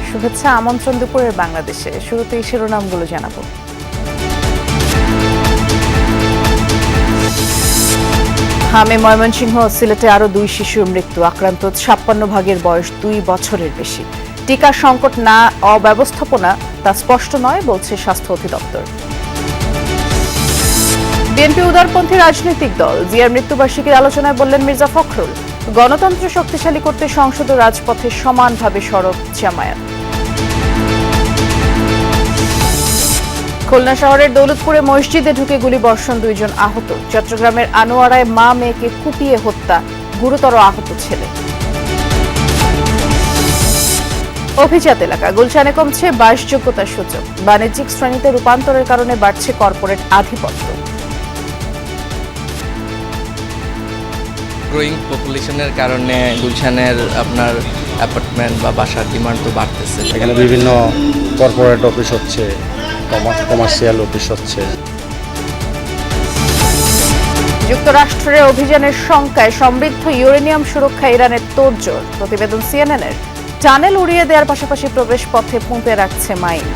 শুভেচ্ছা আমন্ত্রণ দুপুরের বাংলাদেশে। শুরুতেই শিরোনামগুলো জানাবো। হামে ময়মনসিংহ ও সিলেটে আরও 2 শিশুর মৃত্যু। আক্রান্ত 56 ভাগের বয়স 2 বছরের বেশি। টিকার সংকট না অব্যবস্থাপনা তা স্পষ্ট নয় বলছে স্বাস্থ্য অধিদপ্তর। বিএনপি উদারপন্থী রাজনৈতিক দল, জিয়ার মৃত্যুবার্ষিকীর আলোচনায় বললেন মির্জা ফখরুল, গণতন্ত্র শক্তিশালী করতে সংসদ ও রাজপথে সমানভাবে সরব জামায়াত। খুলনা শহরের দৌলতপুরে মসজিদে ঢুকে গুলিবর্ষণ, 2 জন আহত। চট্টগ্রামের আনোয়ারায় মা মেয়েকে কুপিয়ে হত্যা, গুরুতর আহত ছেলে। অভিজাত এলাকা গুলশানে কমছে বাসযোগ্যতার সূচক। বাণিজ্যিক শ্রেণীতে রূপান্তরের কারণে বাড়ছে কর্পোরেট আধিপত্য। গ্রোয়িং পপুলেশনের কারণে গুলশানের আপনার অ্যাপার্টমেন্ট বা বাসার ডিমান্ড তো বাড়তেছে। এখানে বিভিন্ন কর্পোরেট অফিস হচ্ছে, কমার্শিয়াল অফিস হচ্ছে। যুক্তরাষ্ট্রের অভিযানের শঙ্কায় সমৃদ্ধ ইউরেনিয়াম সুরক্ষা ইরানের তোড়জোড়। প্রতিবেদন সিএনএনের। টানেল উড়িয়ে দেওয়ার পাশাপাশি প্রবেশ পথে পুঁতে রাখছে মাইন।